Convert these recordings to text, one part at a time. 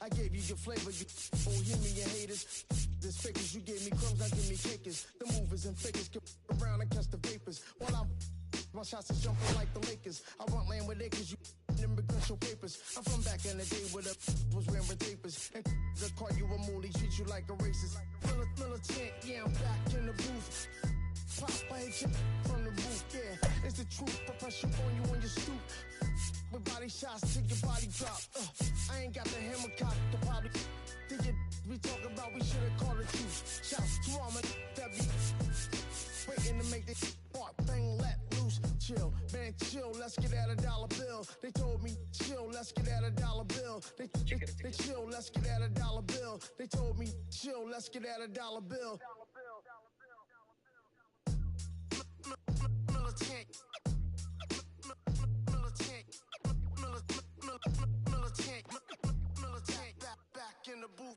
I gave you your flavor, you hear me, your haters. This fakers, you gave me crumbs, I give me cakers. The movers and fakers get around and catch the vapors. While I'm my shots is jumping like the Lakers. I want land with acres, you immigrant your papers. I'm from back in the day where the was wearing tapers. And the call you a moolie, treat you like a racist. Militant, yeah, I'm back in the booth. Pop, I hit you from the roof, yeah. It's the truth, I press you on you when you stoop. With body shots till your body drop. I ain't got the hammer cock, the probably think it we talk about, we should've called it truth. Shouts to all my that be waiting to make this part thing let loose. Chill, man, chill, let's get at $1 bill. They told me, chill, let's get at $1 bill. They chill, let's get at $1 bill. They told me, chill, let's get at $1 bill. Militant, back in the booth.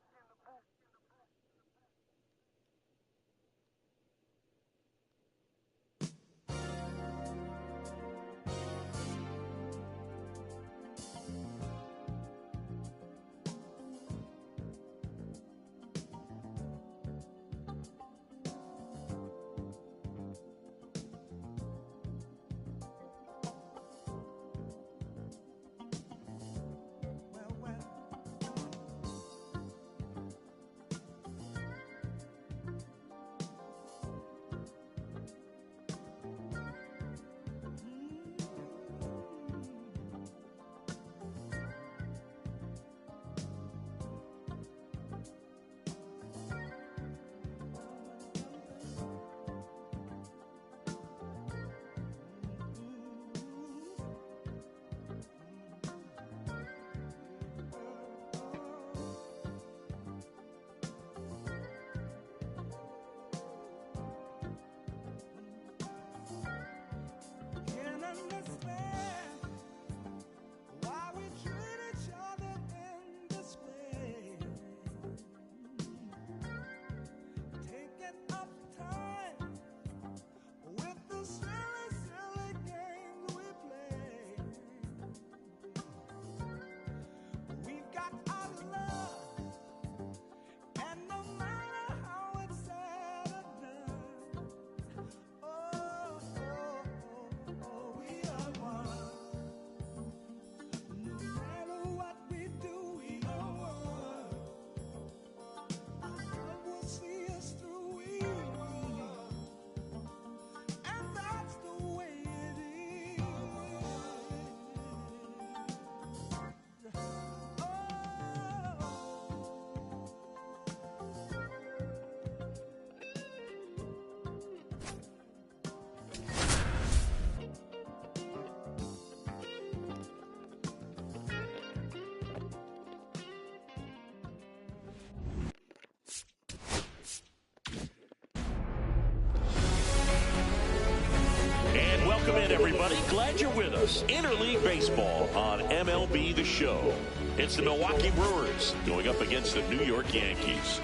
Welcome in, everybody. Glad you're with us. Interleague Baseball on MLB The Show. It's the Milwaukee Brewers going up against the New York Yankees.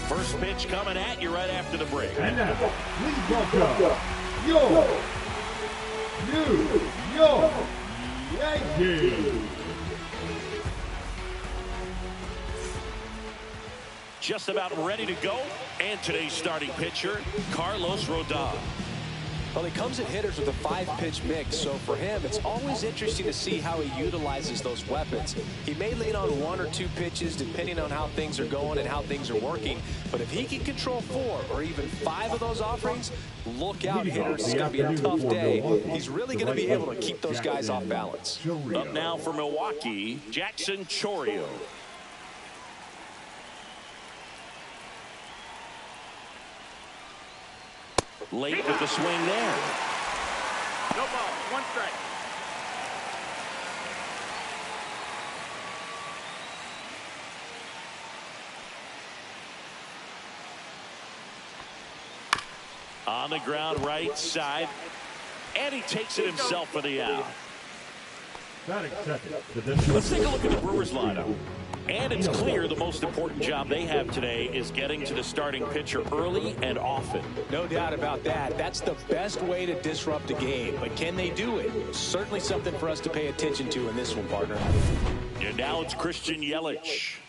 First pitch coming at you right after the break. And now, please welcome your New York Yankees. Just about ready to go. And today's starting pitcher, Carlos Rodon. Well, he comes at hitters with a 5-pitch mix, so for him, it's always interesting to see how he utilizes those weapons. He may lean on 1 or 2 pitches depending on how things are going and how things are working, but if he can control 4 or even 5 of those offerings, look out, hitters. It's going to be a tough day. He's really going to be able to keep those guys off balance. Up now for Milwaukee, Jackson Chourio. Late with the swing there. No ball, 1 strike. On the ground, right side. And he takes it himself for the out. Batting second. Let's take a look at the Brewers lineup. And it's clear the most important job they have today is getting to the starting pitcher early and often. No doubt about that. That's the best way to disrupt a game. But can they do it? Certainly something for us to pay attention to in this one, partner. And now it's Christian Yelich.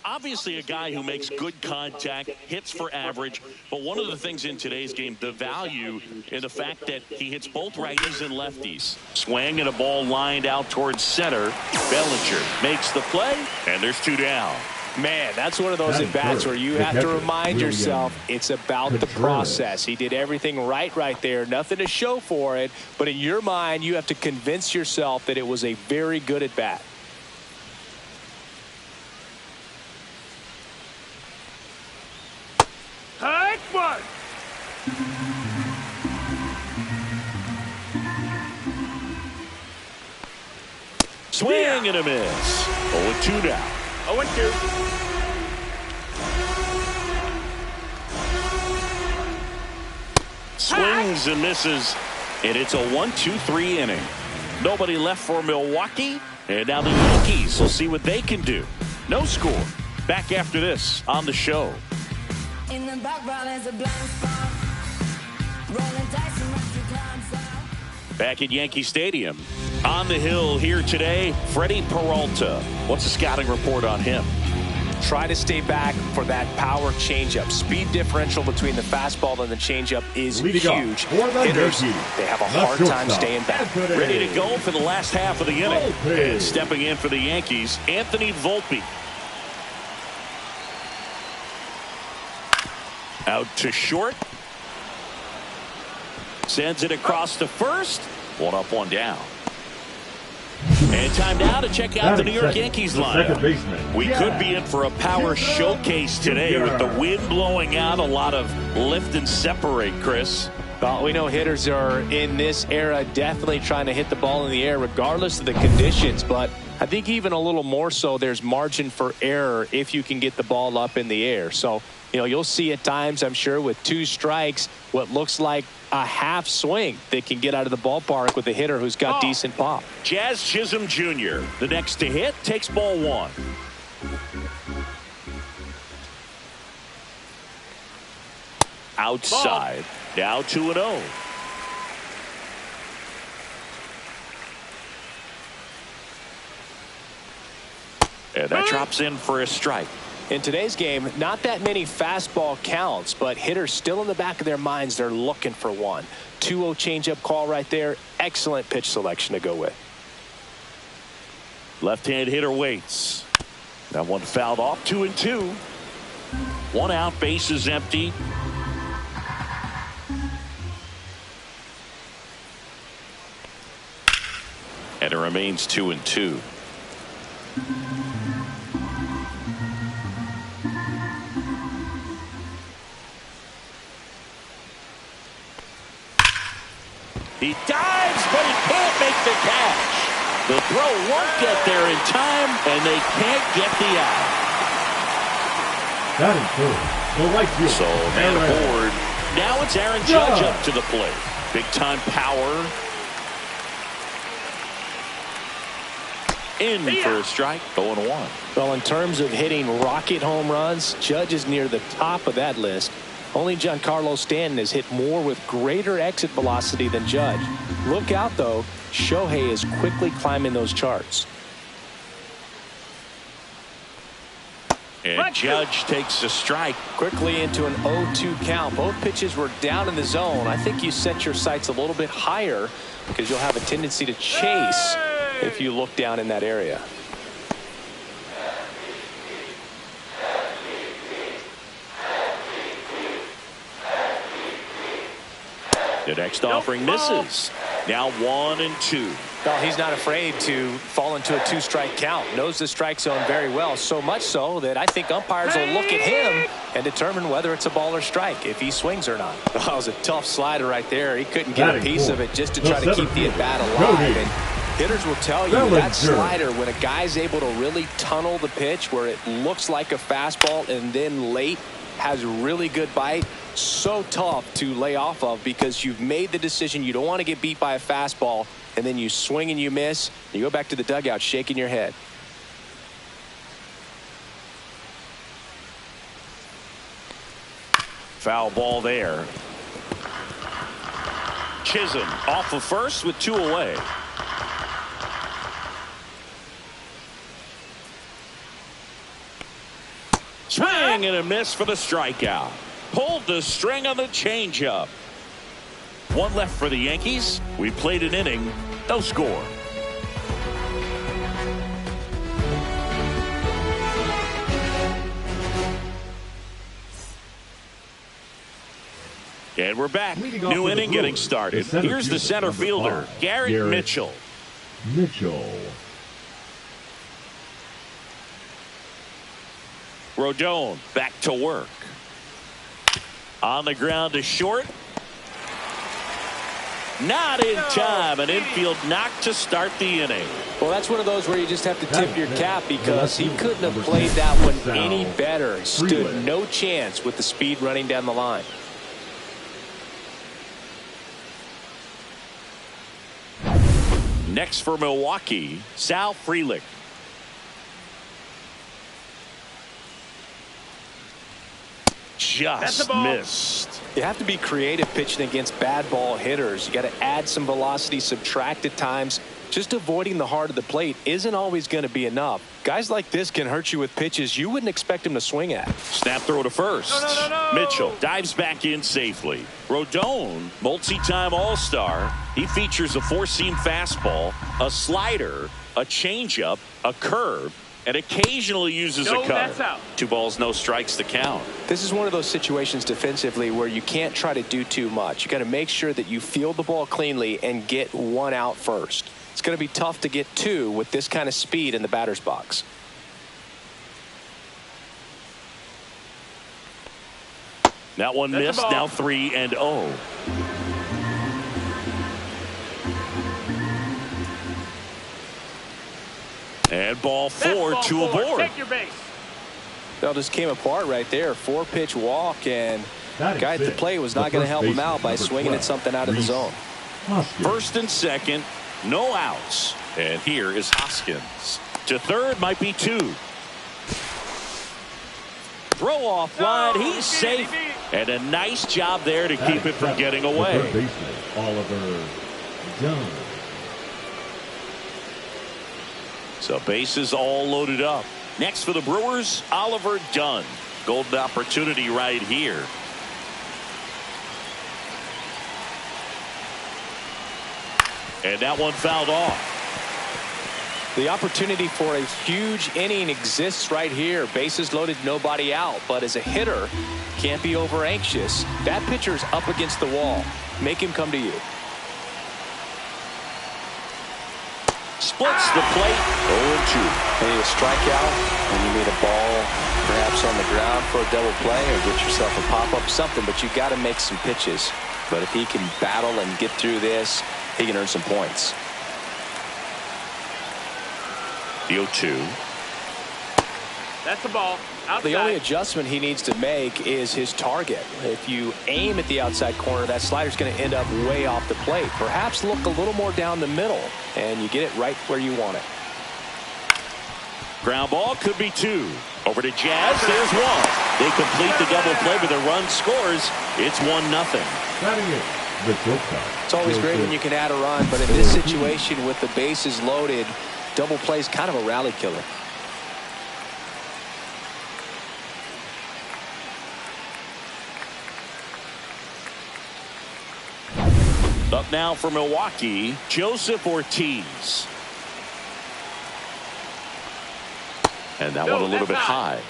Obviously a guy who makes good contact, hits for average, but one of the things in today's game, the value in the fact that he hits both righties and lefties. Swing and a ball lined out towards center. Bellinger makes the play, and there's 2 down. Man, that's one of those at-bats where you have to remind yourself it's about the process. He did everything right there. Nothing to show for it, but in your mind, you have to convince yourself that it was a very good at-bat. Swing and a miss. 0-2 now. 0-2. Swings and misses, and it's a 1-2-3 inning. Nobody left for Milwaukee, and now the Yankees will see what they can do. No score. Back after this on the show. In the background is a blind spot. Rolling dice and watch your clouds out. Back at Yankee Stadium. On the hill here today, Freddie Peralta. What's the scouting report on him? Try to stay back for that power changeup. Speed differential between the fastball and the changeup is huge. Hitters, they have a hard time staying back. Ready to go for the last half of the inning. And stepping in for the Yankees, Anthony Volpe. Out to short. Sends it across to first. 1 up, 1 down. And time now to check out the New York Yankees lineup. We could be in for a power showcase today with the wind blowing out, a lot of lift and separate, Chris. Well, we know hitters are in this era definitely trying to hit the ball in the air regardless of the conditions, but I think even a little more so there's margin for error if you can get the ball up in the air. So, you know, you'll see at times, I'm sure, with 2 strikes, what looks like a half swing that can get out of the ballpark with a hitter who's got decent pop. Jazz Chisholm Jr., the next to hit, takes ball 1. Outside, now 2-0. And that drops in for a strike. In today's game, not that many fastball counts, but hitters still in the back of their minds, they're looking for one. 2-0 changeup call right there. Excellent pitch selection to go with. Left-hand hitter waits. That one fouled off. 2-2. 1 out, base is empty. And it remains 2-2. He dives, but he can't make the catch. The throw won't get there in time, and they can't get the out. That is good. The right field. So man aboard. Now it's Aaron Judge up to the plate. Big time power. In for a strike. 0-1. Well, in terms of hitting rocket home runs, Judge is near the top of that list. Only Giancarlo Stanton has hit more with greater exit velocity than Judge. Look out, though. Shohei is quickly climbing those charts. And Judge takes a strike. Quickly into an 0-2 count. Both pitches were down in the zone. I think you set your sights a little bit higher because you'll have a tendency to chase if you look down in that area. The next offering misses. Now 1-2. Well, he's not afraid to fall into a 2-strike count. Knows the strike zone very well, so much so that I think umpires will look at him and determine whether it's a ball or strike, if he swings or not. That was a tough slider right there. He couldn't get a piece of it just to try to keep the at-bat alive. And hitters will tell you that slider, when a guy's able to really tunnel the pitch where it looks like a fastball and then late has really good bite, so tough to lay off of because you've made the decision you don't want to get beat by a fastball, and then you swing and you miss. You go back to the dugout shaking your head. Foul ball there. Chisholm off of first with 2 away. Swing and a miss for the strikeout. Pulled the string on the changeup. 1 left for the Yankees. We played an inning. No score. And we're back. New inning getting started. Here's the center fielder, Garrett Mitchell. Rodon back to work. On the ground to short. Not in time. An infield knock to start the inning. Well, that's one of those where you just have to tip your cap because he couldn't have played that one any better. He stood no chance with the speed running down the line. Next for Milwaukee, Sal Frelick. Just missed. You have to be creative pitching against bad ball hitters. You got to add some velocity, subtract at times. Just avoiding the heart of the plate isn't always going to be enough. Guys like this can hurt you with pitches you wouldn't expect him to swing at. Snap throw to first. No. Mitchell dives back in safely. Rodon, multi-time All-Star. He features a 4-seam fastball, a slider, a changeup, a curve, and occasionally uses a cutter. 2 balls, no strikes to count. This is one of those situations defensively where you can't try to do too much. You got to make sure that you field the ball cleanly and get 1 out first. It's going to be tough to get 2 with this kind of speed in the batter's box. That one missed. Now 3-0. And ball 4, 2 aboard. Take your base. That just came apart right there. 4-pitch walk, and the guy at the plate was not going to help him out by swinging at something out of the zone. First and second, no outs. And here is Hoskins. To third, might be 2. Throw off line. He's safe. And a nice job there to keep it from getting away. Oliver Dunn. So bases all loaded up. Next for the Brewers, Oliver Dunn. Golden opportunity right here. And that one fouled off. The opportunity for a huge inning exists right here. Bases loaded, nobody out. But as a hitter, can't be over anxious. That pitcher's up against the wall. Make him come to you. Splits the plate. 0-2. You need a strikeout, and you need a ball perhaps on the ground for a double play, or get yourself a pop-up, something. But you got to make some pitches. But if he can battle and get through this, he can earn some points. The 0-2. That's the ball. Outside. The only adjustment he needs to make is his target. If you aim at the outside corner, that slider's going to end up way off the plate. Perhaps look a little more down the middle, and you get it right where you want it. Ground ball could be 2. Over to Jazz. There's 1. They complete the double play, but the run scores. It's 1-0. It's always great when you can add a run, but in this situation with the bases loaded, double play is kind of a rally killer. Up now for Milwaukee, Joseph Ortiz. And that one a little bit high.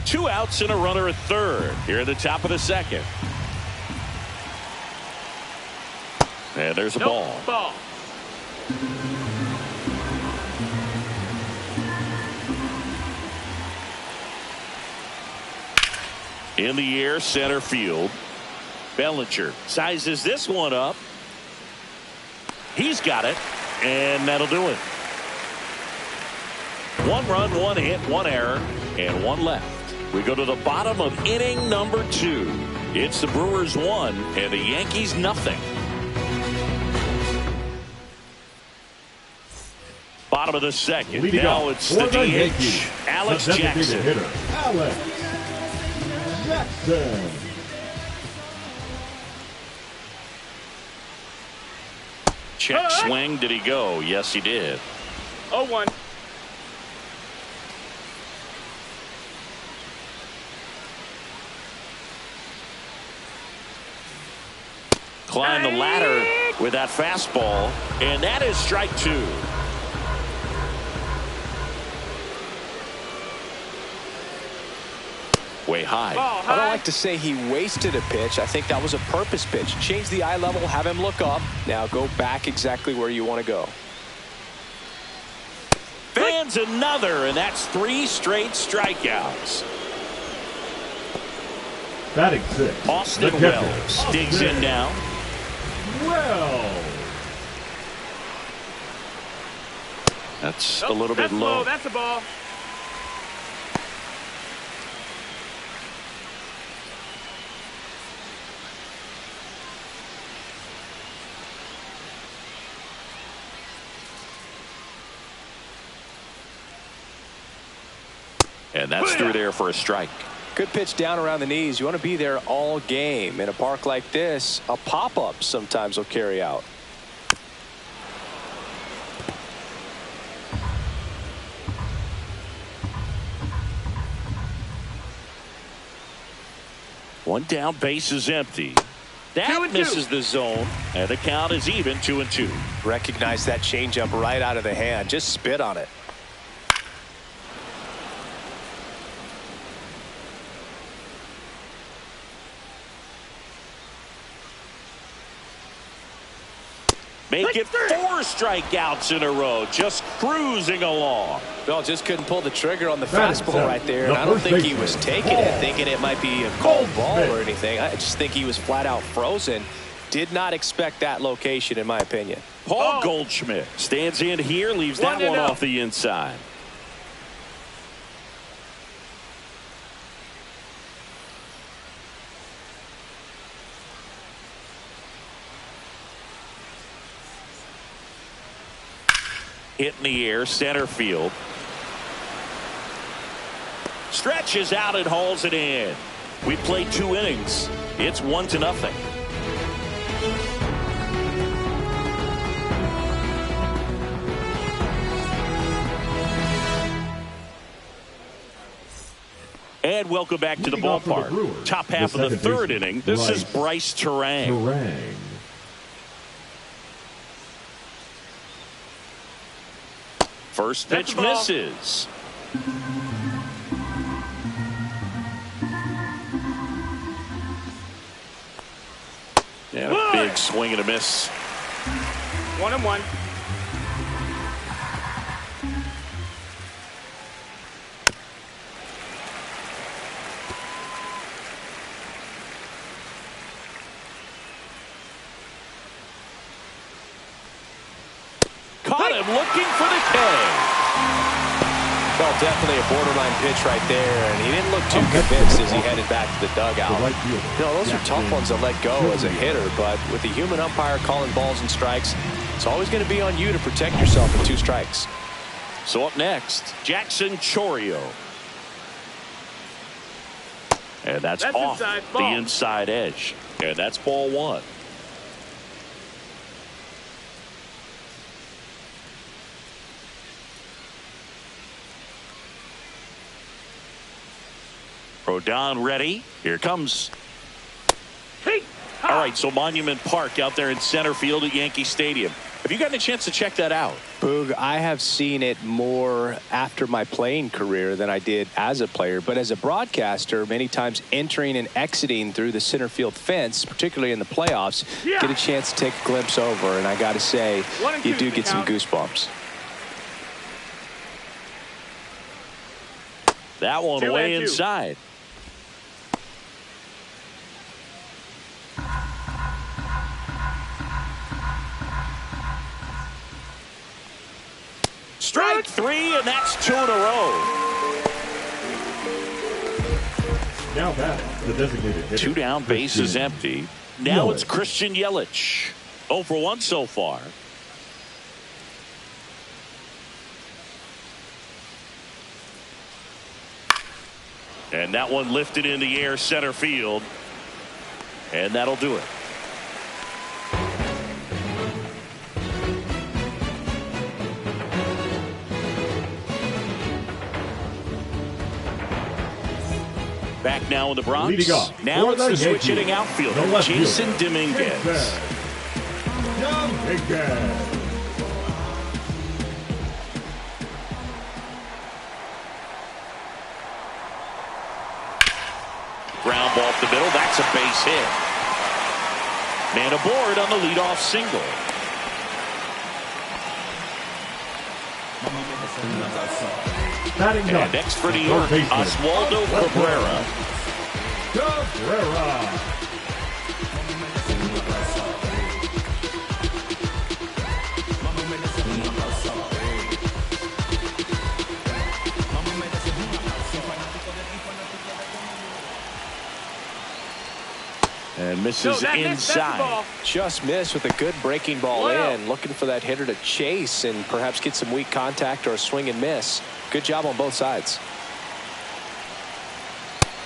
Two outs and a runner at third here at the top of the second. And there's a ball. In the air, center field. Bellinger sizes this one up. He's got it, and that'll do it. 1 run, 1 hit, 1 error, and 1 left. We go to the bottom of inning number 2. It's the Brewers 1 and the Yankees 0. Bottom Bottom of the second. Leading Now off it's for the the DH, Yankees, Alex the designated Jackson. hitter, Alex Jackson. Check swing. Did he go? Yes, he did. 0-1. Climb the ladder with that fastball, and that is strike two. Way high. I don't like to say he wasted a pitch. I think that was a purpose pitch. Change the eye level, have him look up. Now go back exactly where you want to go. Fans another, and that's 3 straight strikeouts. Batting 6. Austin the Wells catcher, digs Austin in now. Wells. That's a little bit low. That's a ball. And that's through there for a strike. Good pitch down around the knees. You want to be there all game. In a park like this, a pop-up sometimes will carry out. One down, base is empty. That misses the zone, and the count is even 2-2. Recognize that changeup right out of the hand. Just spit on it. Make it 4 strikeouts in a row, just cruising along. Bill just couldn't pull the trigger on the Batting fastball 7, right there. the And I don't first think he baseman, was taking Paul it, thinking it might be a cold ball Goldschmidt. or anything. I just think he was flat out frozen. Did not expect that location, in my opinion. Paul Goldschmidt stands in here, leaves that one off the inside. Hit in the air, center field. Stretches out and hauls it in. We played 2 innings. It's 1-0. And welcome back to the Leading off for the ballpark. Brewers, Top half of the second 3rd baseman, inning. This is Bryce Terang. Terang. First pitch misses. Yeah, big swing and a miss. 1-1. Caught him looking for the K. Well, definitely a borderline pitch right there, and he didn't look too convinced as he headed back to the dugout. The right fielder, You know, those are tough ones to let go as a hitter, but with the human umpire calling balls and strikes, it's always going to be on you to protect yourself with 2 strikes. So up next, Jackson Chourio. And that's off inside, the ball. inside edge. And that's ball 1. Rodon ready. Here comes. All right, so Monument Park out there in center field at Yankee Stadium. Have you gotten a chance to check that out? Boog, I have seen it more after my playing career than I did as a player. But as a broadcaster, many times entering and exiting through the center field fence, particularly in the playoffs, get a chance to take a glimpse over. And I got to say, you do get some goosebumps. That one way inside. Strike 3, and that's 2 in a row. Now batting, the designated hitter. 2 down, base is empty. Now it's Christian Yelich. 0 for 1 so far. And that one lifted in the air center field. And that'll do it. Back now in the Bronx. Now it's the switch hitting outfielder, Jason Dominguez. Ground ball up the middle. That's a base hit. Man aboard on the leadoff single. And next for New York, Oswaldo Cabrera. And misses inside. Just missed with a good breaking ball in. Looking for that hitter to chase and perhaps get some weak contact or a swing and miss. Good job on both sides.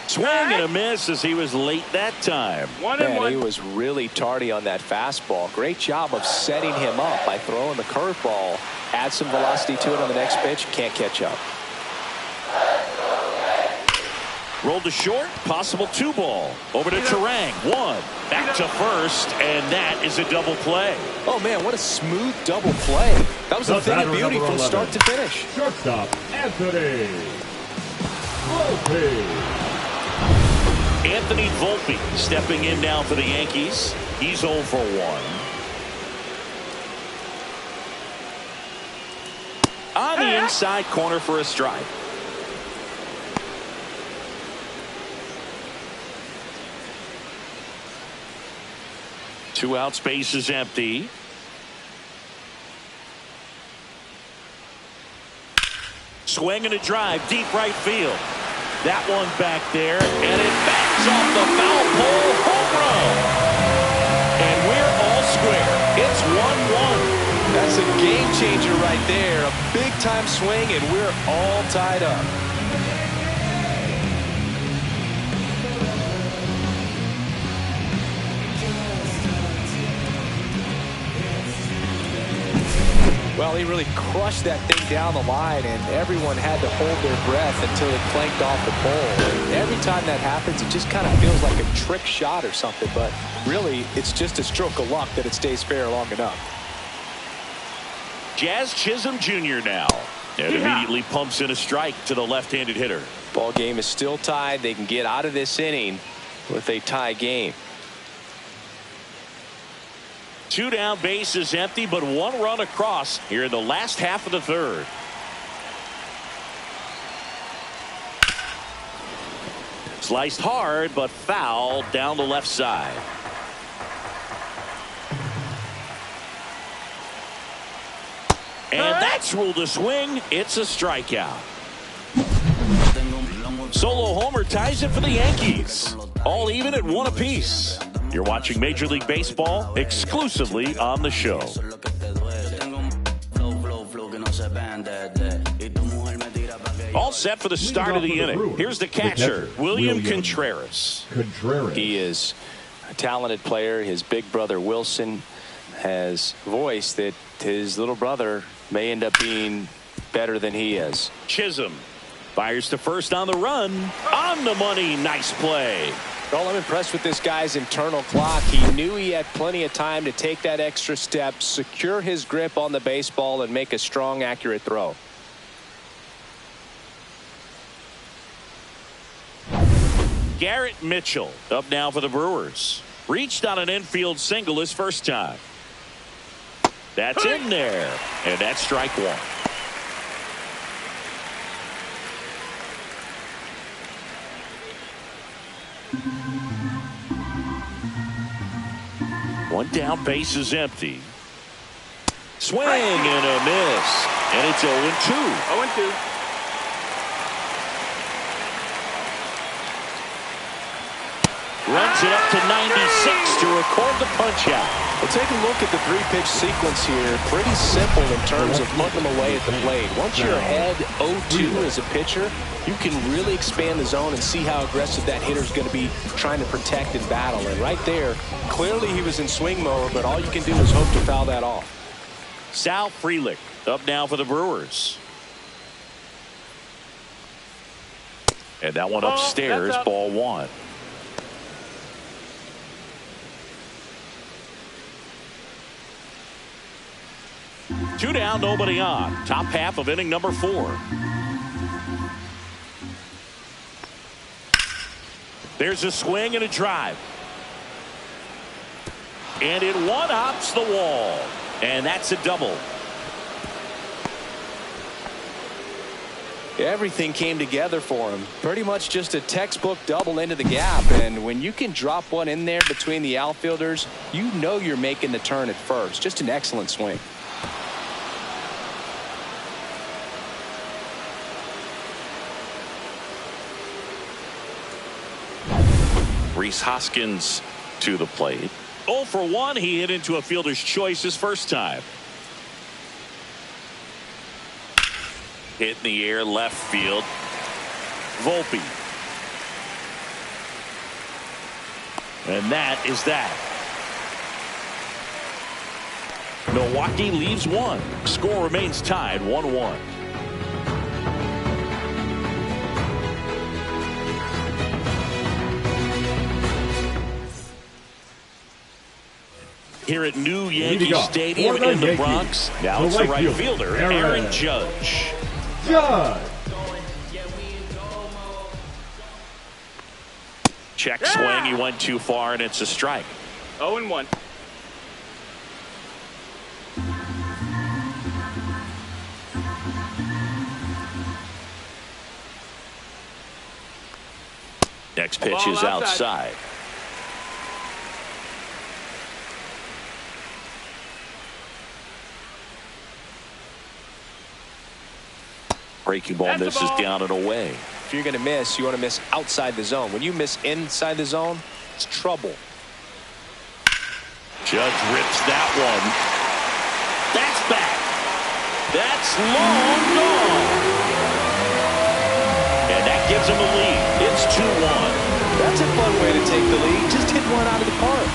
Swing and a miss as he was late that time. Man, he was really tardy on that fastball. Great job of setting him up by throwing the curveball. Add some velocity to it on the next pitch. Can't catch up. Rolled to short, possible 2-ball. Over to Terang, 1. Back to first, and that is a double play. Oh, man, what a smooth double play. That was a thing of beauty from start to finish. Shortstop, Anthony Volpe. Anthony Volpe stepping in now for the Yankees. He's 0 for 1. On the inside corner for a strike. Two out, space is empty. Swing and a drive, deep right field. That one back there, and it backs off the foul pole, home run. And we're all square. It's 1-1. That's a game changer right there. A big time swing, and we're all tied up. Well, he really crushed that thing down the line, and everyone had to hold their breath until it clanked off the pole. Every time that happens, it just kind of feels like a trick shot or something, but really, it's just a stroke of luck that it stays fair long enough. Jazz Chisholm Jr. now, and immediately pumps in a strike to the left-handed hitter. Ball game is still tied. They can get out of this inning with a tie game. 2 down, base is empty, but 1 run across here in the last half of the third. Sliced hard, but foul down the left side. And that's ruled a swing. It's a strikeout. Solo homer ties it for the Yankees. All even at 1 apiece. You're watching Major League Baseball exclusively on the show. All set for the start of the inning. Here's the catcher, William Contreras. He is a talented player. His big brother Wilson has voiced that his little brother may end up being better than he is. Chisholm fires to first on the run. On the money. Nice play. Well, I'm impressed with this guy's internal clock. He knew he had plenty of time to take that extra step, secure his grip on the baseball, and make a strong, accurate throw. Garrett Mitchell up now for the Brewers. Reached on an infield single his first time. That's in there, and that's strike 1. One down, base is empty. Swing and a miss. And it's 0-2. 0-2. Runs it up to 96 to record the punch out. Well, take a look at the three-pitch sequence here. Pretty simple in terms of putting them away at the plate. Once you're ahead 0-2 as a pitcher, you can really expand the zone and see how aggressive that hitter's going to be trying to protect and battle. And right there, clearly he was in swing mode, but all you can do is hope to foul that off. Sal Frelick up now for the Brewers. And that one upstairs, ball one. Two down, nobody on. Top half of inning number 4. There's a swing and a drive. And it one-hops the wall. And that's a double. Everything came together for him. Pretty much just a textbook double into the gap. And when you can drop one in there between the outfielders, you know you're making the turn at first. Just an excellent swing. Rhys Hoskins to the plate. 0 for 1. He hit into a fielder's choice his first time. Hit in the air, left field. Volpe. And that is that. Milwaukee leaves one. Score remains tied 1-1. Here at New Yankee Stadium in the Bronx. Now it's the right fielder, Aaron Judge. Check swing. He went too far, and it's a strike. 0-1. Next pitch is outside. Breaking ball misses down and away. If you're going to miss, you want to miss outside the zone. When you miss inside the zone, it's trouble. Judge rips that one. That's back. That's long gone. And that gives him a lead. It's 2-1. That's a fun way to take the lead. Just hit one out of the park.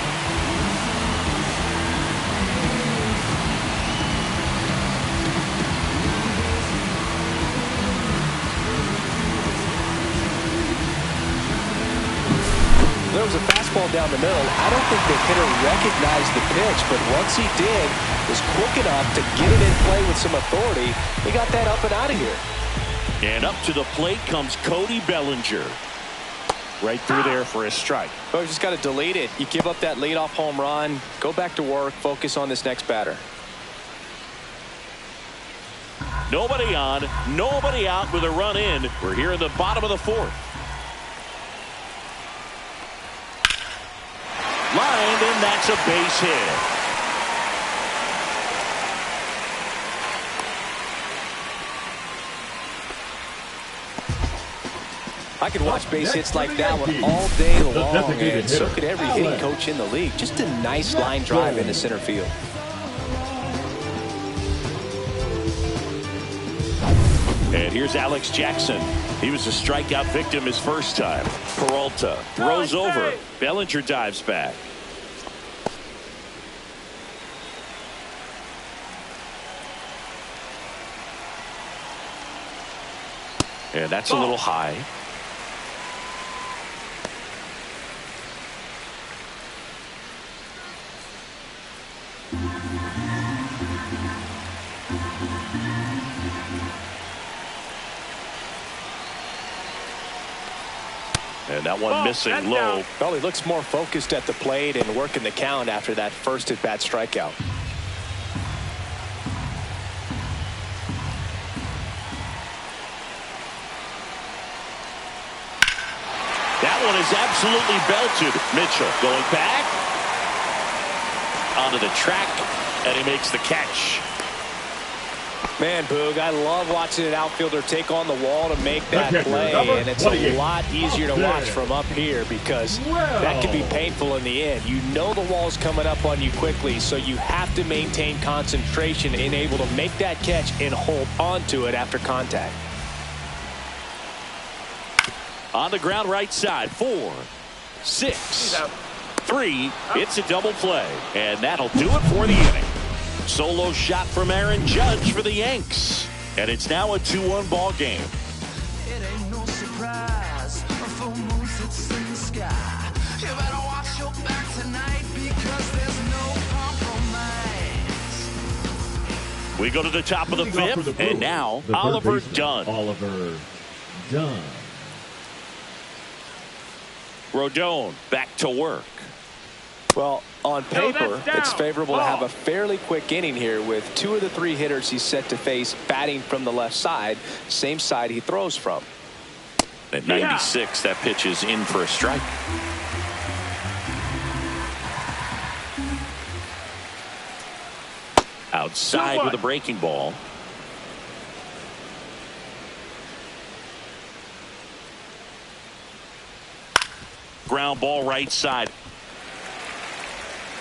There was a fastball down the middle. I don't think the hitter recognized the pitch, but once he did, was quick enough to get it in play with some authority. He got that up and out of here. And up to the plate comes Cody Bellinger. Right through there for a strike. Oh, you just got to delete it. You give up that leadoff home run, go back to work, focus on this next batter. Nobody on, nobody out with a run in. We're here in the bottom of the 4th. Lined, and that's a base hit. I could watch base hits like that one all day long, and so could every hitting coach in the league. Just a nice line drive into center field. And here's Alex Jackson. He was a strikeout victim his first time. Peralta throws over. Bellinger dives back. And that's a little high. And that one missing low. Well, he looks more focused at the plate and working the count after that first at-bat strikeout. That one is absolutely belted. Mitchell going back onto the track, and he makes the catch. Man, Boog, I love watching an outfielder take on the wall to make that play, and it's a lot easier to watch from up here because that can be painful in the end. You know the wall's coming up on you quickly, so you have to maintain concentration and able to make that catch and hold on to it after contact. On the ground right side, 4, 6, 3. It's a double play, and that'll do it for the inning. Solo shot from Aaron Judge for the Yanks. And it's now a 2-1 ball game. It ain't no surprise. A full moon sits in the sky. You better watch your back tonight because there's no compromise. We go to the top of the fifth, and now Oliver Dunn. Oliver Dunn. Rodon back to work. Well, on paper, it's favorable to have a fairly quick inning here with 2 of the 3 hitters he's set to face batting from the left side, same side he throws from. At 96, that pitch is in for a strike. Outside with a breaking ball. Ground ball right side.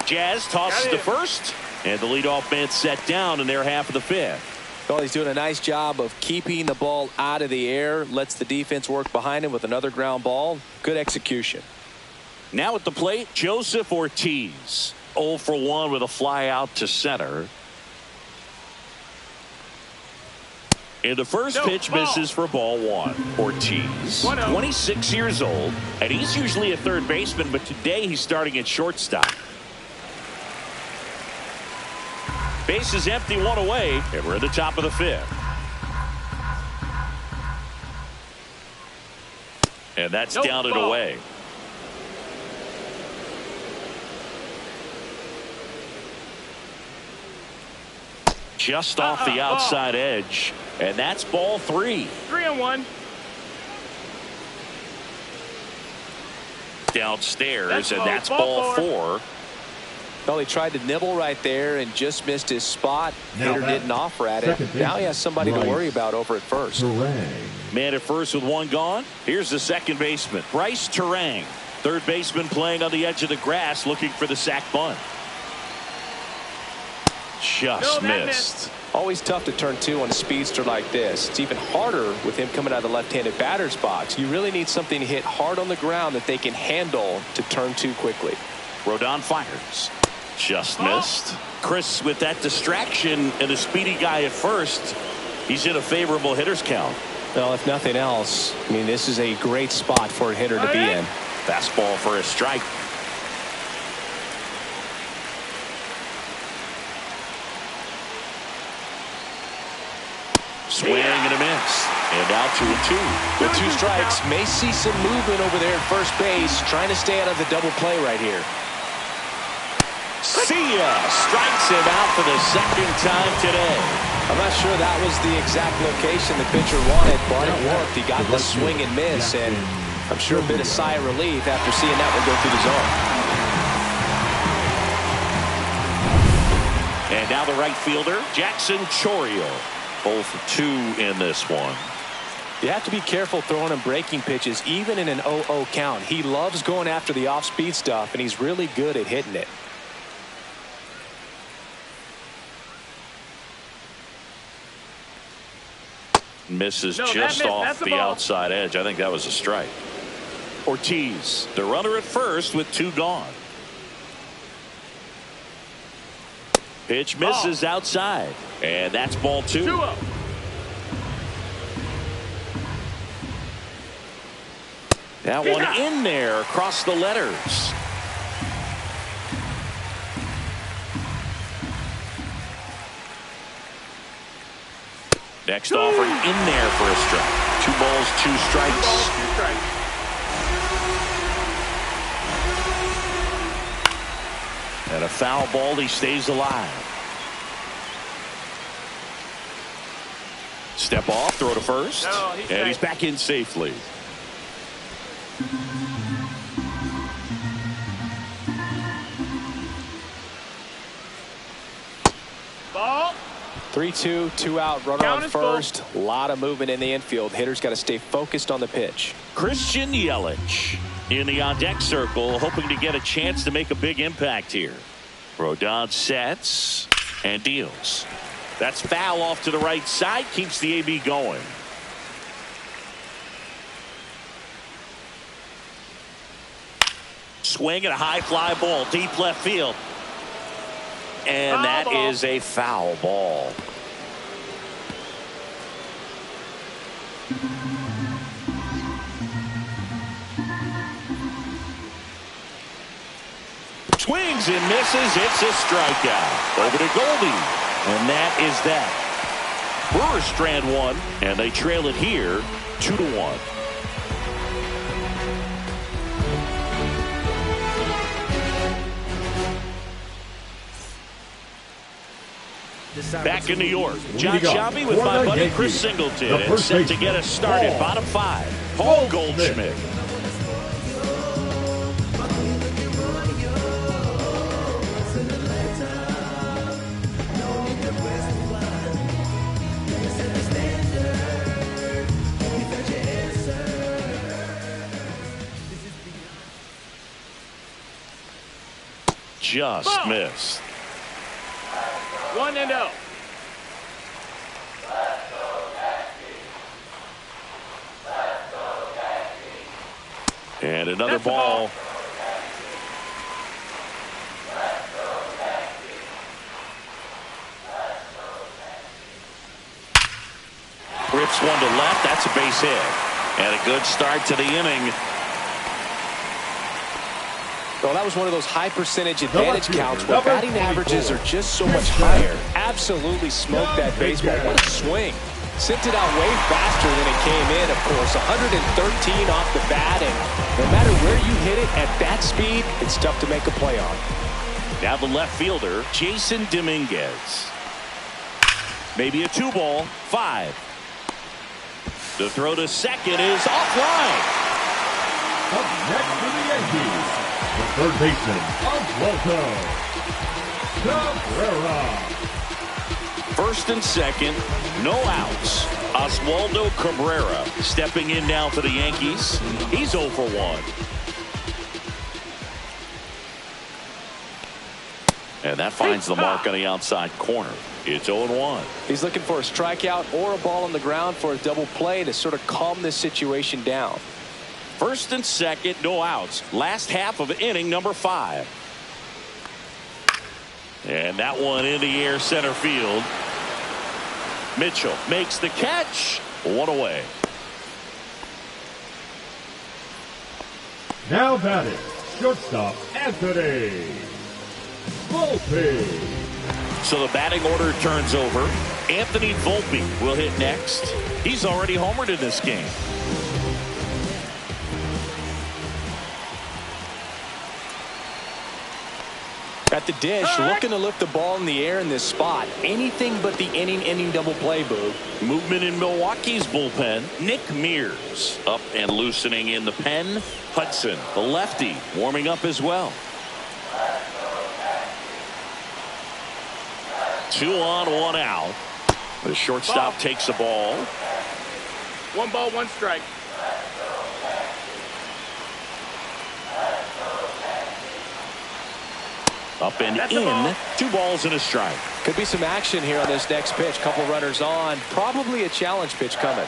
Jazz tosses to first, and the leadoff man set down in their half of the fifth. Well, he's doing a nice job of keeping the ball out of the air, lets the defense work behind him with another ground ball. Good execution. Now at the plate, Joseph Ortiz. 0 for 1 with a fly out to center. And the first pitch misses for ball 1. Ortiz, 26 years old, and he's usually a third baseman, but today he's starting at shortstop. Base is empty, 1 away, and we're at the top of the fifth. And that's down and away. Just off the outside edge, and that's ball 3. 3-1. Downstairs, and that's ball 4. Well, he tried to nibble right there and just missed his spot. Hitter didn't offer at it. Now he has somebody to worry about over at first. Man at first with 1 gone. Here's the second baseman, Bryce Terang. Third baseman playing on the edge of the grass looking for the sac bunt. Just missed. Always tough to turn 2 on a speedster like this. It's even harder with him coming out of the left-handed batter's box. You really need something to hit hard on the ground that they can handle to turn 2 quickly. Rodon fires. Just missed. Chris, with that distraction and a speedy guy at first, he's in a favorable hitter's count. Well, if nothing else, I mean, this is a great spot for a hitter to be in. Fastball for a strike. Swing and a miss. And now 2-2. With 2 strikes, may see some movement over there at first base, trying to stay out of the double play right here. See ya! Strikes him out for the second time today. I'm not sure that was the exact location the pitcher wanted, but it worked. He got the swing and miss, and I'm sure a bit of sigh of relief after seeing that one go through the zone. And now the right fielder, Jackson Chourio. 0 for 2 in this one. You have to be careful throwing him breaking pitches, even in an 0-0 count. He loves going after the off-speed stuff, and he's really good at hitting it. Misses just off the outside edge. I think that was a strike. Ortiz, the runner at first with 2 gone. Pitch misses outside, and that's ball 2. 2-0. That one in there across the letters. Next offering in there for a strike. 2 balls, 2 strikes. And a foul ball, he stays alive. Step off, throw to first. And he's back in safely. 3-2, 2 out, runner Count on is first. A lot of movement in the infield. Hitters got to stay focused on the pitch. Christian Yelich in the on-deck circle, hoping to get a chance to make a big impact here. Rodon sets and deals. That's foul off to the right side, keeps the AB going. Swing and a high fly ball, deep left field. And that is a foul ball. Swings and misses. It's a strikeout. Over to Goldie. And that is that. Brewers strand one, and they trail it here 2-1. Back in New York, John Sciambi with my buddy Chris Singleton, and set to get us started. Bottom 5, Paul Goldschmidt. Just missed. 1-0. And another ball. Rips one to left. That's a base hit. And a good start to the inning. Well, that was one of those high percentage advantage counts where batting averages are just so much higher. Absolutely smoked that baseball. What a swing. Sent it out way faster than it came in, of course. 113 off the bat, and no matter where you hit it at that speed, it's tough to make a play on. Now the left fielder, Jason Dominguez. Maybe a 2-ball, 5. The throw to second is offline. Up next for the Yankees, the third baseman, Oswaldo Cabrera. First and second, no outs. Oswaldo Cabrera stepping in now for the Yankees. He's 0 for 1. And that finds the mark on the outside corner. It's 0-1. He's looking for a strikeout or a ball on the ground for a double play to sort of calm this situation down. First and second, no outs. Last half of inning number 5. And that one in the air center field. Mitchell makes the catch. 1 away. Now batting, shortstop Anthony Volpe. So the batting order turns over. Anthony Volpe will hit next. He's already homered in this game. At the dish, looking to lift the ball in the air in this spot. Anything but the inning double play, Boo. Movement in Milwaukee's bullpen. Nick Mears up and loosening in the pen. Hudson, the lefty, warming up as well. 2 on, 1 out. The shortstop takes the ball. 1 ball, 1 strike. Up and in. 2 balls and a strike. Could be some action here on this next pitch. Couple runners on. Probably a challenge pitch coming.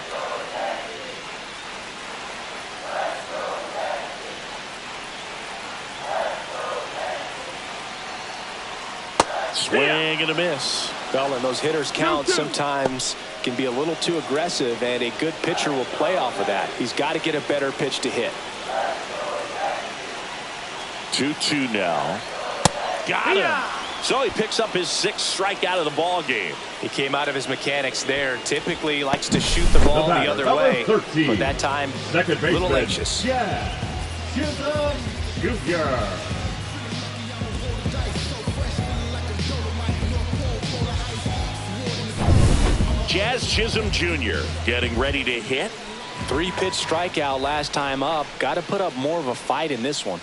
Swing and a miss. Well, and those hitters count sometimes can be a little too aggressive, and a good pitcher will play off of that. He's got to get a better pitch to hit. 2-2 now. Got him. So he picks up his 6th strikeout of the ball game. He came out of his mechanics there. Typically he likes to shoot the ball the other way. 13, but that time, a little anxious. Yeah. Chisholm Jr. Jazz Chisholm Jr. getting ready to hit. 3-pitch strikeout last time up. Got to put up more of a fight in this one.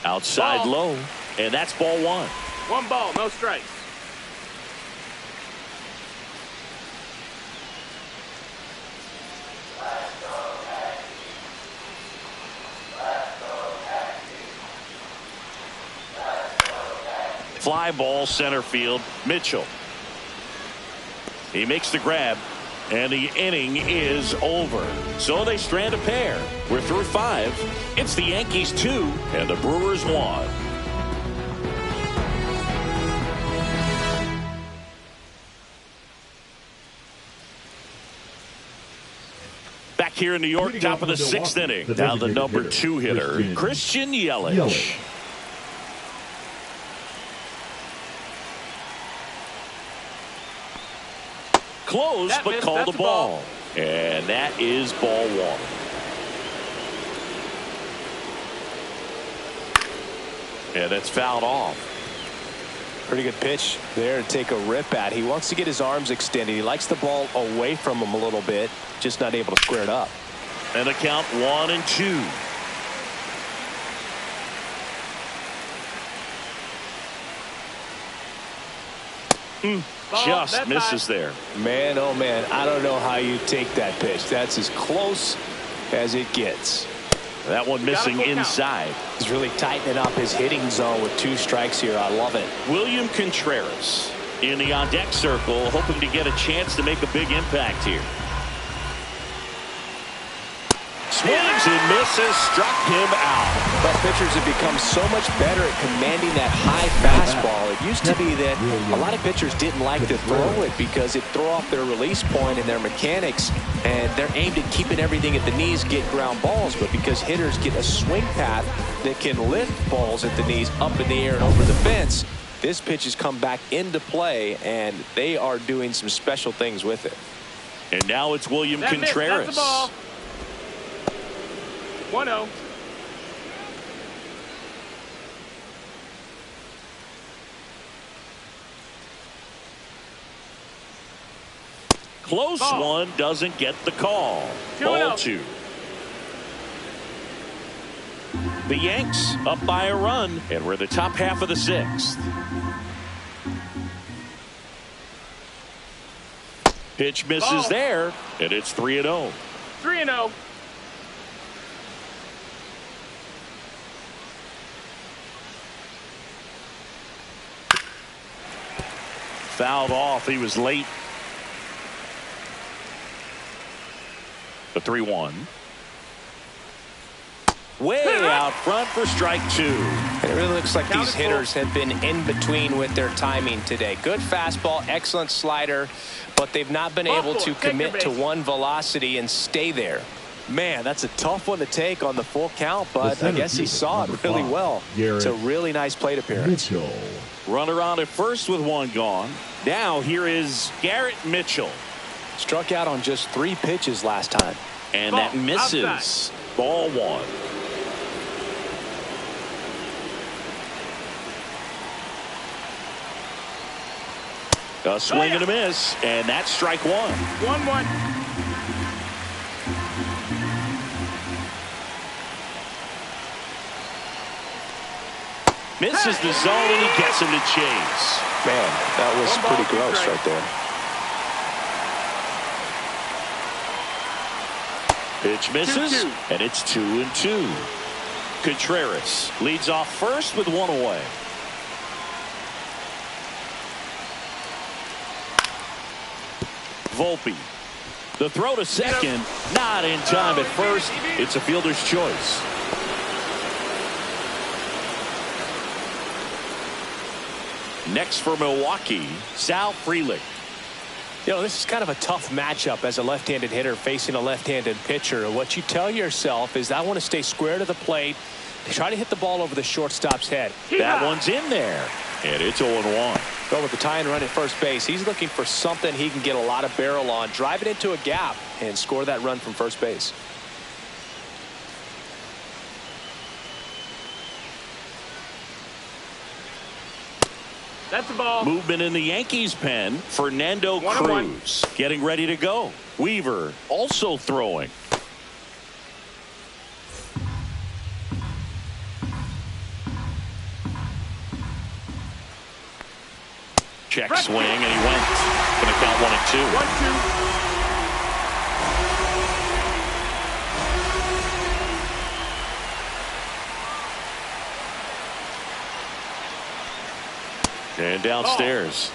Outside low. And that's ball 1. 1 ball, no strikes. Fly ball center field. Mitchell. He makes the grab. And the inning is over. So they strand a pair. We're through 5. It's the Yankees 2 and the Brewers 1. Back here in New York, top of the 6th inning. Now the number 2 hitter, Christian Yelich. Close, but called a ball. And that is ball 1. And it's fouled off. Pretty good pitch there to take a rip at. He wants to get his arms extended. He likes the ball away from him a little bit, just not able to square it up. And the count 1-2. Just misses there. Man, oh man, I don't know how you take that pitch. That's as close as it gets. That one missing inside. He's really tightening up his hitting zone with 2 strikes here. I love it. William Contreras in the on-deck circle, hoping to get a chance to make a big impact here. Swings and misses, struck him out. But pitchers have become so much better at commanding that high fastball. It used to be that a lot of pitchers didn't like to throw it because it throw off their release point and their mechanics, and they're aimed at keeping everything at the knees, get ground balls. But because hitters get a swing path that can lift balls at the knees up in the air and over the fence, this pitch has come back into play, and they are doing some special things with it. And now it's William Contreras. That's the ball. 1-0. Close one, doesn't get the call. Ball 2. The Yanks up by a run, and we're the top half of the 6th. Pitch misses there, and it's 3-0. 3-0. Fouled off. He was late. The 3-1. Way out front for strike 2. It really looks like these hitters have been in between with their timing today. Good fastball, excellent slider, but they've not been able to commit to one velocity and stay there. Man, that's a tough one to take on the full count, but I guess he saw it really well. It's a really nice plate appearance. Runner on at first with 1 gone. Now here is Garrett Mitchell. Struck out on just 3 pitches last time. And that misses. Outside. Ball 1. A swing and a miss, and that's strike 1. 1-1. Misses the zone, and he gets him to chase. Man, that was pretty gross right there. Pitch misses, and it's 2-2. Contreras leads off first with 1 away. Volpe. The throw to second, not in time at first. It's a fielder's choice. Next for Milwaukee, Sal Frelick. You know, this is kind of a tough matchup as a left-handed hitter facing a left-handed pitcher. What you tell yourself is, I want to stay square to the plate, try to hit the ball over the shortstop's head. That one's in there, and it's 0-1. But with the tie and run at first base, he's looking for something he can get a lot of barrel on, drive it into a gap, and score that run from first base. That's the ball. Movement in the Yankees pen. Fernando Cruz getting ready to go. Weaver also throwing. Check swing, and he went. Going to count 1-2. 1-2. And downstairs.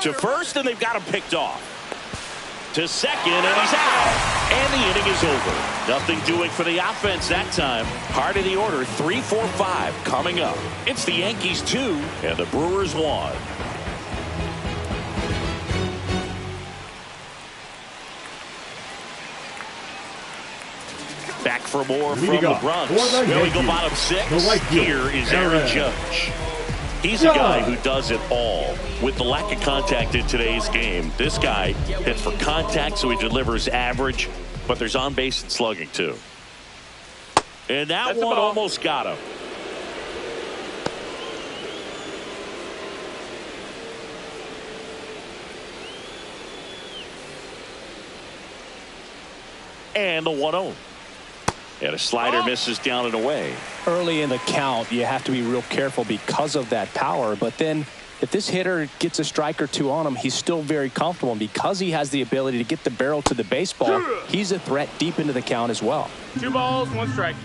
To first, and they've got him picked off. To second, and he's out. And the inning is over. Nothing doing for the offense that time. Heart of the order, 3, 4, 5 coming up. It's the Yankees 2 and the Brewers 1. Back for more from the Bronx. Here we go, bottom 6. Here is Aaron Judge. He's a guy who does it all. With the lack of contact in today's game, this guy hits for contact, so he delivers average, but there's on base and slugging too. And that one almost got him. And the 1-0. And a slider misses down and away. Early in the count, you have to be real careful because of that power. But then if this hitter gets a strike or two on him, he's still very comfortable. And because he has the ability to get the barrel to the baseball, he's a threat deep into the count as well. 2 balls, 1 strike.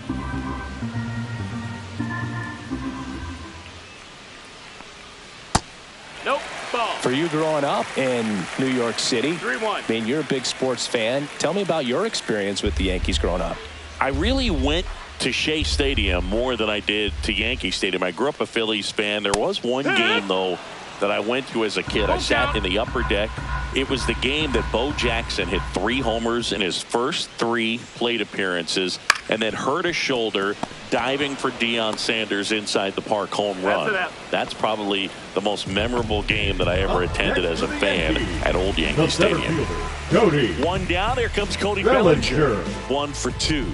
Nope. Ball. For you growing up in New York City, 3-1. I mean, you're a big sports fan. Tell me about your experience with the Yankees growing up. I really went to Shea Stadium more than I did to Yankee Stadium. I grew up a Phillies fan. There was one game, though, that I went to as a kid. I sat in the upper deck. It was the game that Bo Jackson hit 3 homers in his first 3 plate appearances and then hurt a shoulder diving for Deion Sanders inside the park home run. That's probably the most memorable game that I ever attended as a fan at Old Yankee Stadium. Cody. 1 down. Here comes Cody Bellinger. 1 for 2.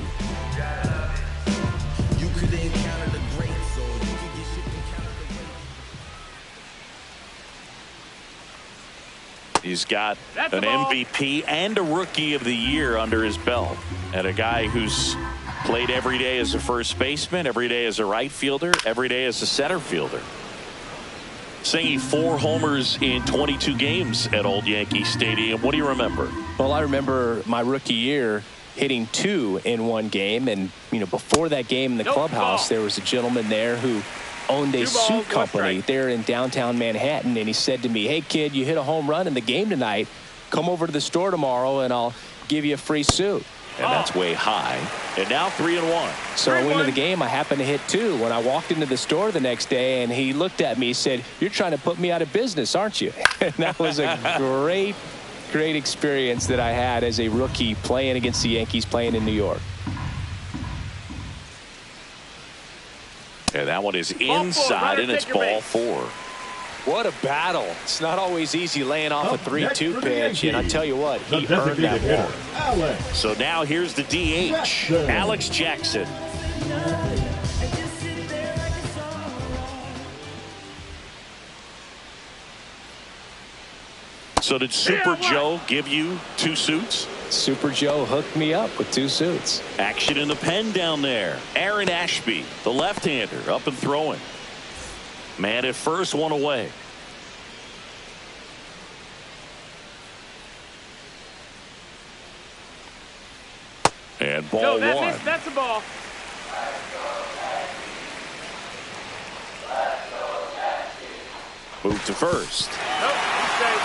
He's got an MVP and a Rookie of the Year under his belt. And a guy who's played every day as a first baseman, every day as a right fielder, every day as a center fielder. Singing 4 homers in 22 games at Old Yankee Stadium. What do you remember? Well, I remember my rookie year hitting 2 in 1 game. And, you know, before that game in the clubhouse, there was a gentleman there who owned a suit company there in downtown Manhattan. And he said to me, hey, kid, you hit a home run in the game tonight. Come over to the store tomorrow and I'll give you a free suit. And that's way high. And now 3-1. So I went into the game. I happened to hit 2. When I walked into the store the next day and he looked at me, he said, you're trying to put me out of business, aren't you? And that was a great experience that I had as a rookie playing against the Yankees, playing in New York. And that one is inside, and it's ball 4. What a battle. It's not always easy laying off a 3-2 pitch, and I tell you what, he earned that ball. So now here's the DH, Alex Jackson. So did Super Joe give you 2 suits? Super Joe hooked me up with 2 suits. Action in the pen down there. Aaron Ashby, the left-hander, up and throwing. Man at first, 1 away. And ball 1. That's a ball. Move to first. Nope, mistake.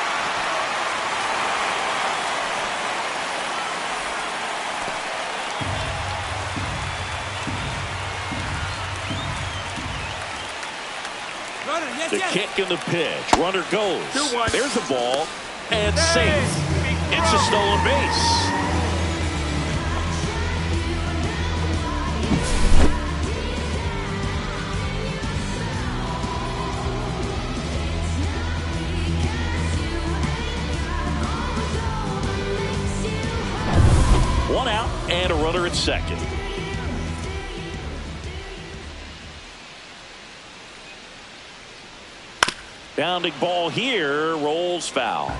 The kick and the pitch. Runner goes. 2-1. There's the ball. And safe. It's a stolen base. One out and a runner at second. Bounding ball here, rolls foul.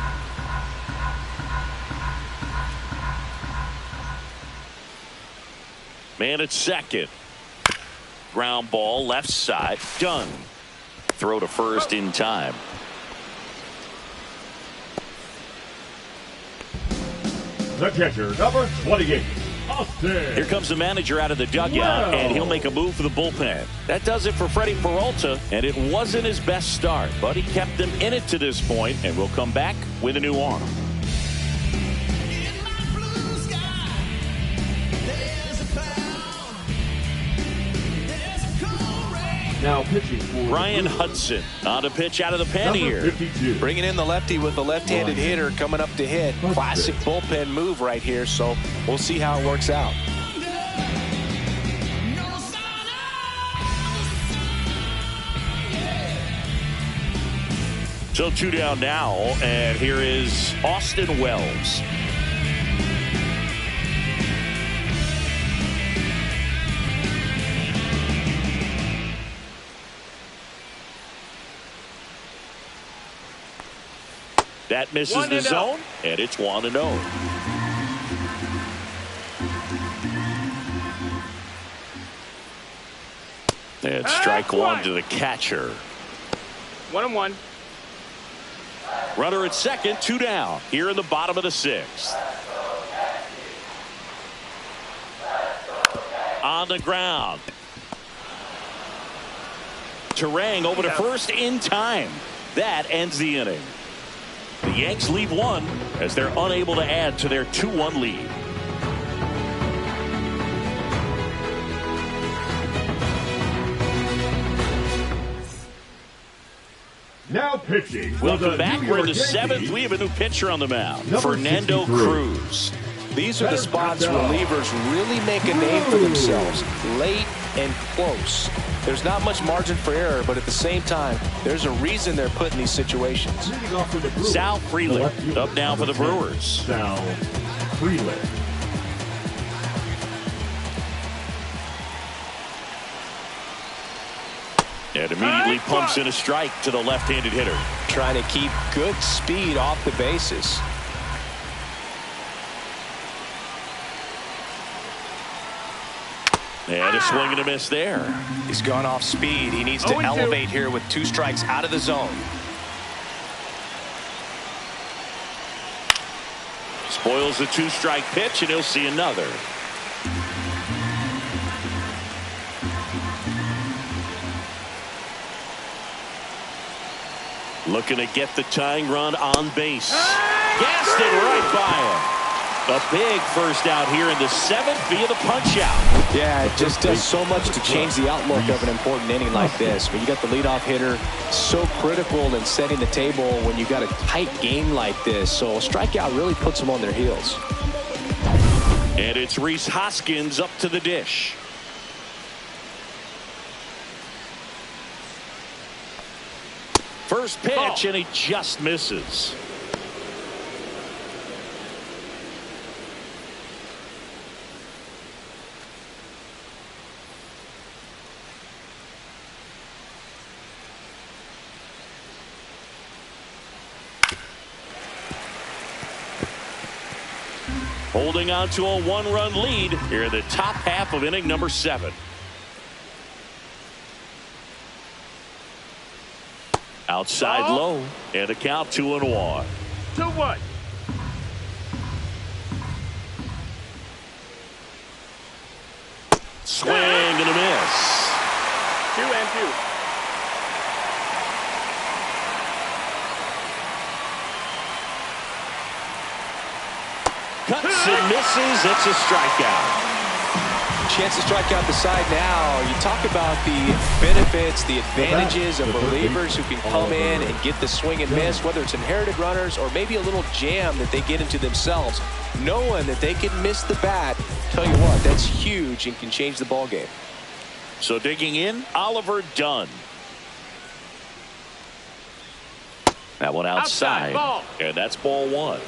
Man at second. Ground ball left side, done. throw to first in time. The catcher, number 28, Austin. Here comes the manager out of the dugout, and he'll make a move for the bullpen. That does it for Freddie Peralta, and it wasn't his best start, but he kept them in it to this point, and will come back with a new arm. Now pitching for Brian Hudson on a pitch out of the pen here. 52. Bringing in the lefty with the left-handed hitter coming up to hit. Classic bullpen move right here, so we'll see how it works out. So 2 down now, and here is Austin Wells. That misses the zone, and it's 1-0. And strike one to the catcher. 1-1. Runner at second, 2 down here in the bottom of the 6th. On the ground. Terang over to first in time. That ends the inning. The Yanks leave 1 as they're unable to add to their 2-1 lead. Now pitching. Welcome back. We're in the 7th. We have a new pitcher on the mound. Fernando 63. Cruz. These are the spots relievers really make a name for themselves. Late and close. There's not much margin for error, but at the same time, there's a reason they're put in these situations. Sal Frelick up now for the Brewers. Sal Frelick. And immediately pumps in a strike to the left-handed hitter. Trying to keep good speed off the bases. And a swing and a miss there. He's gone off speed. He needs to elevate here with 2 strikes out of the zone. Spoils the 2-strike pitch, and he'll see another. Looking to get the tying run on base. Gassed it right by him. A big first out here in the 7th via the punch out. Yeah, it just does so much to change the outlook of an important inning like this. When you got the leadoff hitter, so critical in setting the table when you got a tight game like this. So a strikeout really puts them on their heels. And it's Rhys Hoskins up to the dish. First pitch, and he just misses. Holding on to a 1-run lead here in the top half of inning number 7. Outside low, and a count 2-1. 2-1. Swing and a miss. 2-2. Cuts and misses. It's a strikeout. Chance to strike out the side now. You talk about the benefits, the advantages of relievers who can come in and get the swing and miss, whether it's inherited runners or maybe a little jam that they get into themselves. Knowing that they can miss the bat, tell you what, that's huge and can change the ball game. So digging in, Oliver Dunn. That one outside. Ball. And that's ball 1.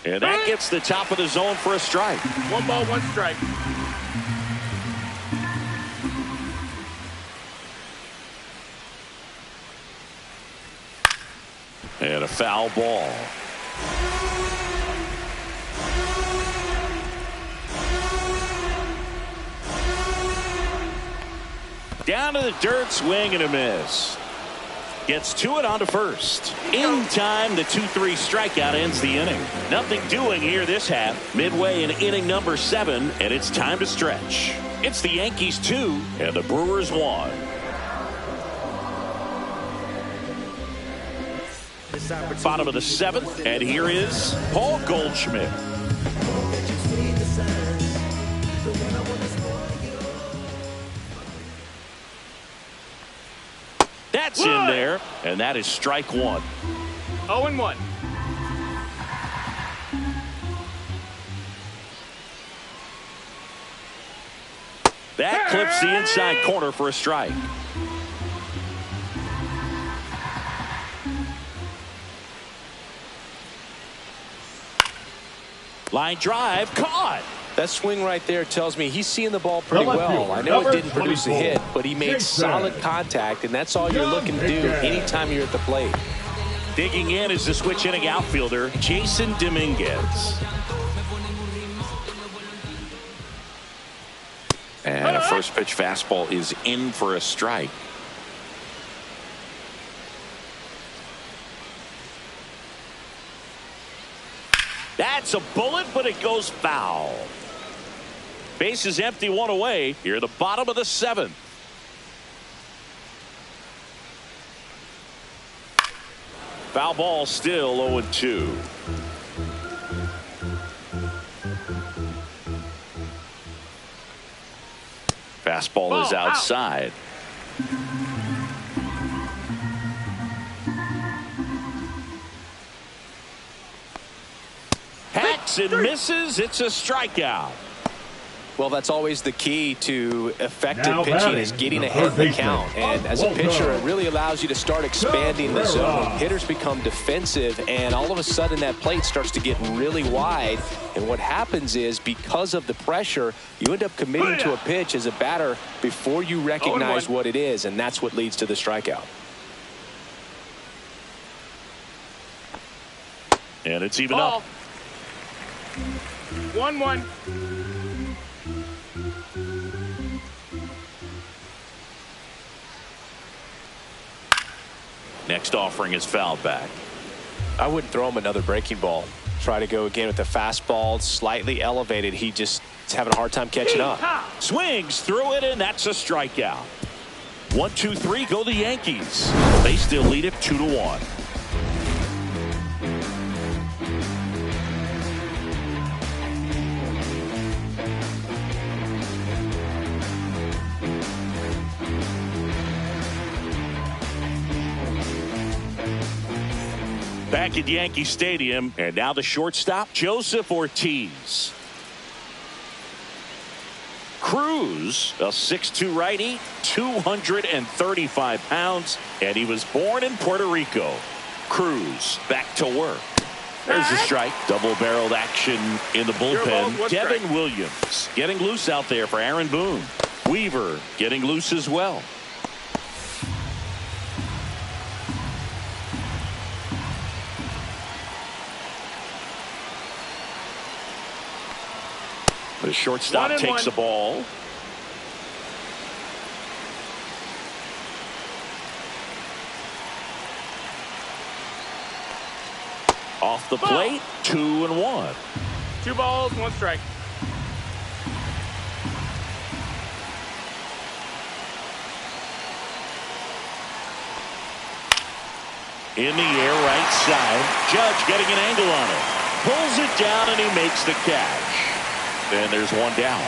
And that gets the top of the zone for a strike. 1 ball, 1 strike. And a foul ball. Down to the dirt, swing and a miss. Gets to it onto first. In time, the 2-3 strikeout ends the inning. Nothing doing here this half. Midway in inning number 7, and it's time to stretch. It's the Yankees 2 and the Brewers 1. Bottom of the 7th, and here is Paul Goldschmidt. That's in there, and that is strike 1. 0-1. That clips the inside corner for a strike. Line drive, caught. That swing right there tells me he's seeing the ball pretty well. I know it didn't produce a hit, but he made solid contact, and that's all you're looking to do anytime you're at the plate. Digging in is the switch hitting outfielder, Jason Dominguez. And a first pitch fastball is in for a strike. That's a bullet, but it goes foul. Base is empty, 1 away. Here, the bottom of the 7th. Foul ball, still 0-2. Fastball is outside. Hacks and misses. It's a strikeout. Well, that's always the key to effective pitching, is getting ahead of the count. And as a pitcher, it really allows you to start expanding the zone. Hitters become defensive, and all of a sudden that plate starts to get really wide. And what happens is, because of the pressure, you end up committing to a pitch as a batter before you recognize what it is, and that's what leads to the strikeout. And it's even up. 1-1. Next offering is fouled back. I wouldn't throw him another breaking ball. Try to go again with the fastball, slightly elevated. He just is having a hard time catching up. Swings through it, and that's a strikeout. 1-2-3 go the Yankees. They still lead it 2-1. Back at Yankee Stadium, and now the shortstop, Joseph Ortiz. Cruz, a 6'2 righty, 235 pounds, and he was born in Puerto Rico. Cruz back to work. There's a strike. Double-barreled action in the bullpen. Devin Williams getting loose out there for Aaron Boone. Weaver getting loose as well. The shortstop takes the ball. Off the plate, 2-1. 2 balls, 1 strike. In the air, right side. Judge getting an angle on it. Pulls it down, and he makes the catch. And there's 1 down.